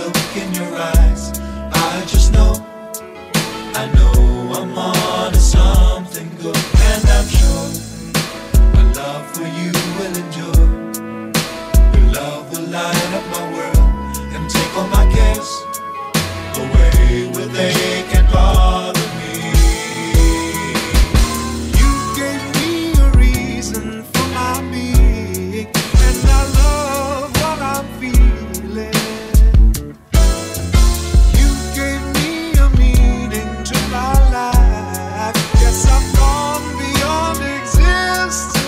look in your eyes. I just know, I know I'm on to something good. And I'm sure my love for you will endure. Your love will light up my world and take all my cares away where they can't bother me. You gave me a reason for my being, and I love what I'm feeling. You gave me a meaning to my life. Yes, I've gone beyond existing.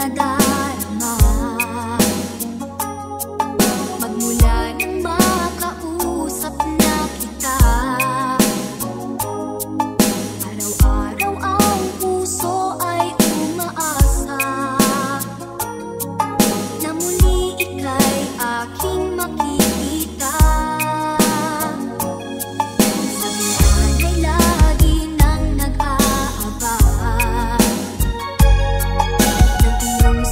nadarama. Magmula nang makausap na kita, araw-araw ang puso ay umaasa na muli ika'y aking makikita. Sa bilanay lagi nang nag-aabang ng iyong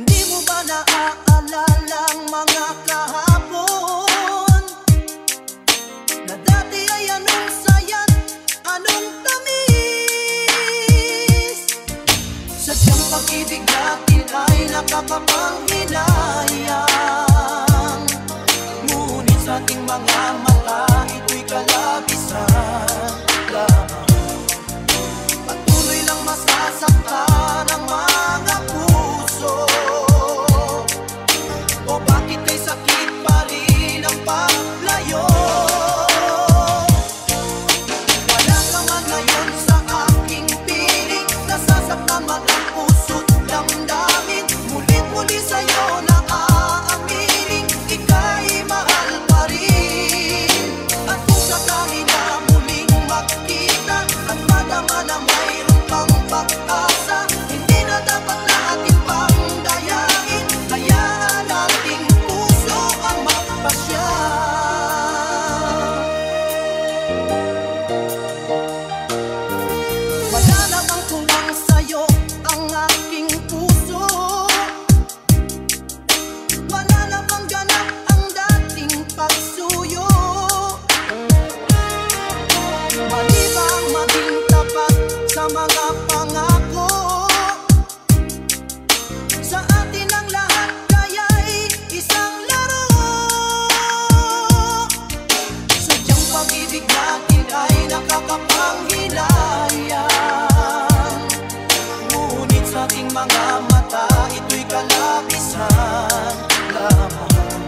Hindi mo ba naaalala ang mga kahapon na dati ay anong saya't anong tamis? Sadyang pag-ibig natin ay nakakapanghinayang, ngunit sa ating mga mata ito'y kalabisan lamang. Patuloy lang masasaktan ang mga puso, o bakit ay sakit pa rin ang paglayo? Wala ka man ngayon sa aking piling, nasasaktan man ang puso't damdamin. Mulit-muli sa'yo na aaminin, ika'y mahal pa rin. At kung sakali na muling magkita at madama na mayroon pang pag-asa, hindi na dapat natin pang dayain, hayaan nating puso ang magpasya. Wala namang kulang sa'yo ang aking puso, wala namang ganap ang dating pagsuyo. Mali ba ang maging tapat sa mga pangako? Sa atin ang lahat kaya'y isang laro. Sadyang pag-ibig natin ay nakakapanghinayang, ngunit sa ating mga mata ito'y kalabisan lamang.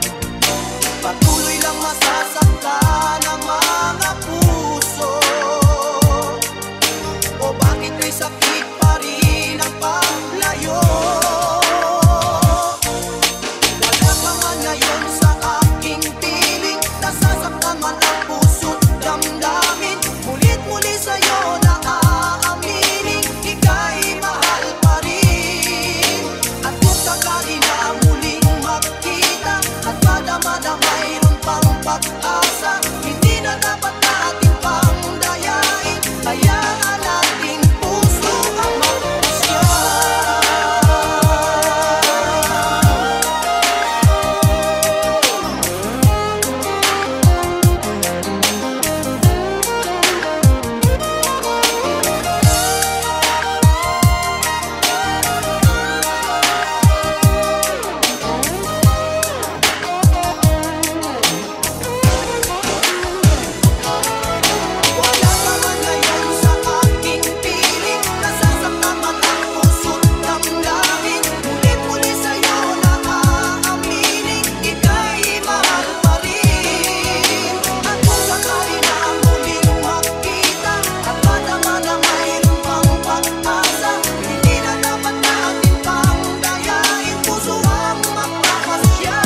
Patuloy lang masasaktan ang mga puso, o bakit ay sakit pa rin ang paglayo? Wala ka man ngayon sa aking piling, nasasaktan man ang puso't damdamin. Mulit-muli sa'yo na aaminin, ika'y mahal pa rin. At kung sakali na muling magkita at madama na mayroon pang pag-asa, hindi na dapat natin pang dayain, hayaan nating puso ang magpasya. Wala ka man ngayon sa aking piling, nasasaktan man ang puso't damdamin. Mulit-muli sa'yo na aaminin, ika'y mahal pa rin. At kung sakali na muling magkita at madama na mayroon pang pag-asa, hindi na dapat natin pang dayain, puso ang magpapasya.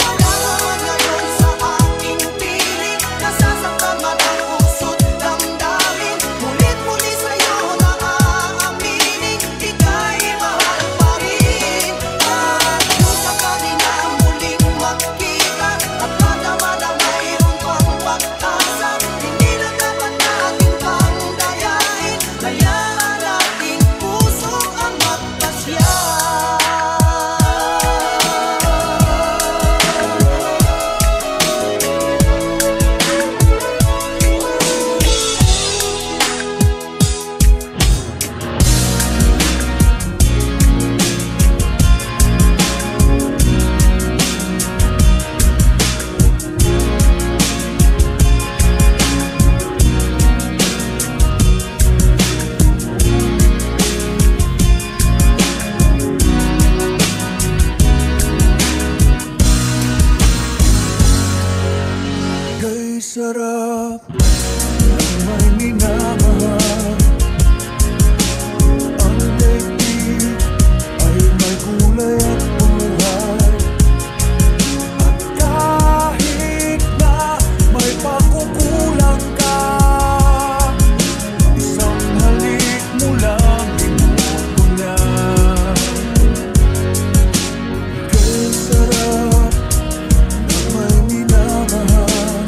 Wala ka man ngayon sa aking piling, nasasaktan man ang puso't damdamin. Mulit-muli sa'yo na aaminin, ika'y mahal pa rin. At kung sakali na muling magkita at madama na mayroon pang pag-asa, hindi na dapat natin pang dayain, hayaan nating puso ang magpasya. Kay sarap ng may minamahal, ang daigdig ay may kulay at buhay. At kahit na may pagkukulang ka, isang halik mo lang inuot ko na. Kay sarap ng may minamahal,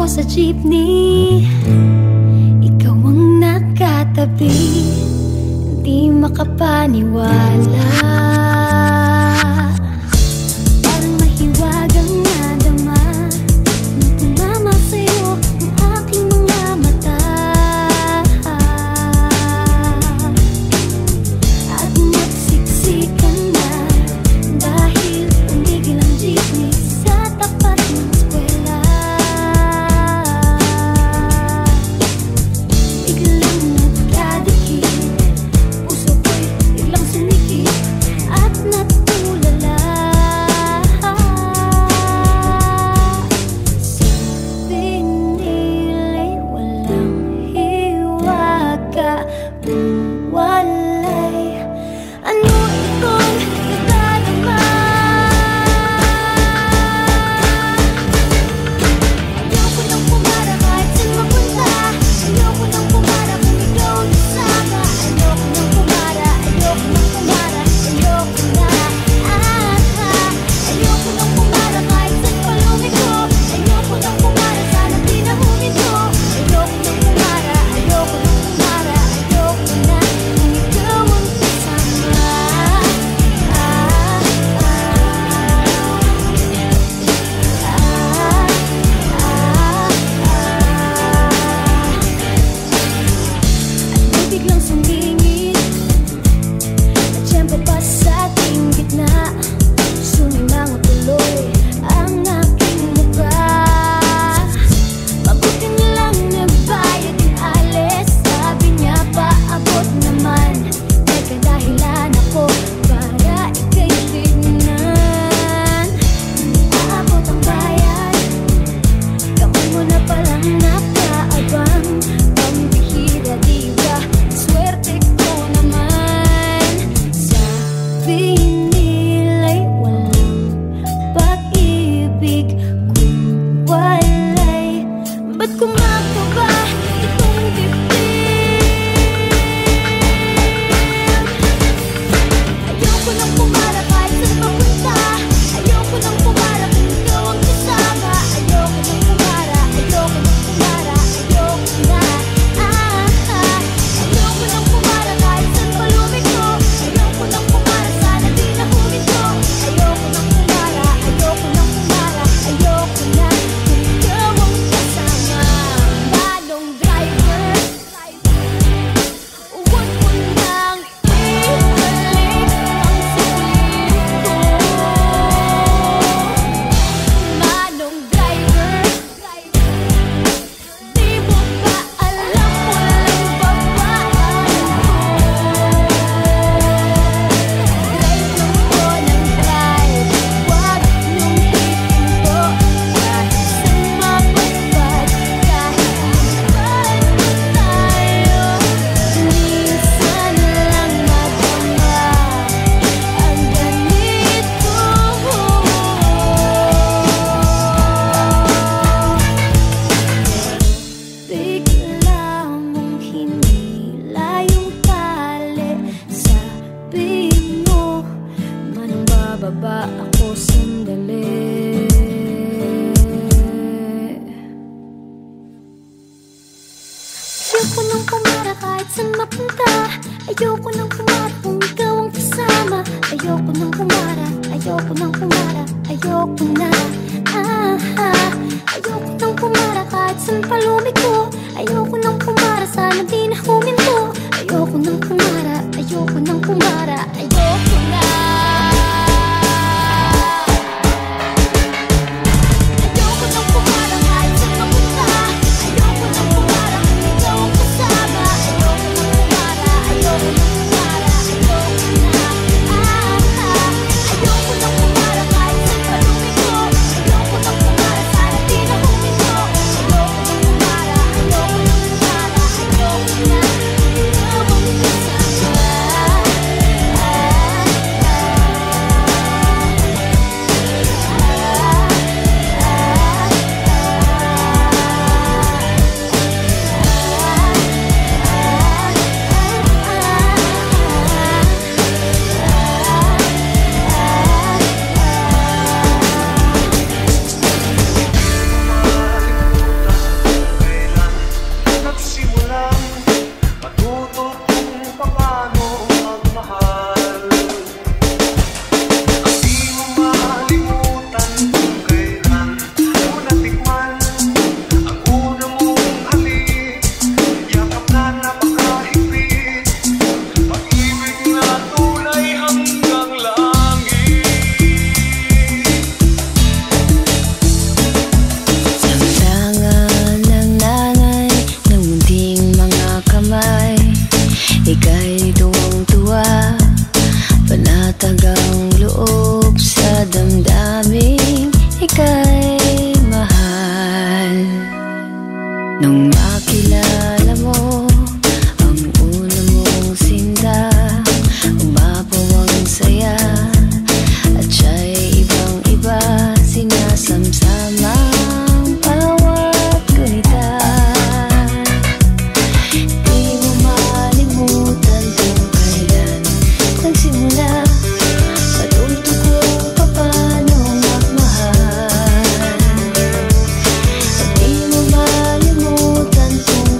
ako sa jeepney, ikaw ang nakatabi, di makapaniwala. Parang mahiwagang nadama nung tumama sa'yo ang aking mga mata. At nagsiksikan na dahil tumigil ang jeepney sa tapat ng eskwela. Biglang nagkadikit, puso ko'y biglang sumikip at natulala. Sa pinili walang hiwaga, walay ano itong nagdarama. Ayoko nang pumara kahit saan mapunta. Ayoko nang pumara kung ikaw ang kasama. Ayoko nang pumara, ayoko nang pumara, ayoko na. Ayoko nang pumara kahit saan pa lumiko. Ayoko nang pumara, sana di na huminto. Ayoko nang pumara, ayoko nang pumara, ayoko na kung ikaw ang kasama. At biglang sumingit at siyempre pa sa ating gitna, suminango tuloy ang aking mukha. Mabuti na lang nagbayad ng alis, sabi niya paabot naman. May kadahilan ako para ika'y tignan. Aabot ang bayad, kamay mo na palang nakaabang. Pambihira diba, swerte ko naman. Sa pinila'y walang pag-ibig kung walay. Ba't kumakaba itong dibdib? Ayoko nang pumara kahit saan mapunta. Ayoko nang pumara kung ikaw ang kasama. Ayoko nang pumara, ayoko nang pumara, ayoko na. Ayoko nang pumara kahit saan pa lumiko. Ayoko nang pumara, sana di na huminto. Ayoko nang pumara, ayoko nang pumara, ayoko na kung ikaw ang kasama. Manong driver, huwag mo nang ibalik ang sulit ko. Manong driver, di mo ba alam walang babaan ko? Drive lang po ng drive, huwag niyong itinto. Kahit saan mapadpad, kahit saan tayo, minsan lang madama ang ganito. Bigla mong hinila yung tali, sabi mo, manong bababa ako sandali. Ayoko nang pumara kahit saan mapunta. Ayoko nang pumara kung ikaw ang kasama. Ayoko nang pumara, ayoko nang pumara, ayoko na. Ayoko nang pumara kahit saan pa lumiko. Ayoko nang pumara, sana di na huminto. Ayoko nang pumara, ayoko nang pumara, ayoko na. Ayoko nang pumara kahit saan mapunta. Ayoko nang pumara kung ikaw ang kasama. Ayoko nang pumara, ayoko nang pumara, ayoko na. Ayoko nang pumara kahit saan pa lumiko. Ayoko nang pumara, sana di na huminto. Ayoko nang pumara, ayoko nang pumara, ayoko na kung ikaw ang kasama. Nung makilala mo ang una mong sinta, umapaw ang saya at siya'y ibang-iba, sinasamsamang bawat gunita. Di mo malimutan kung kailan nagsimula, matuto ko paano magmahal. Di mo malimutan kung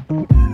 Thank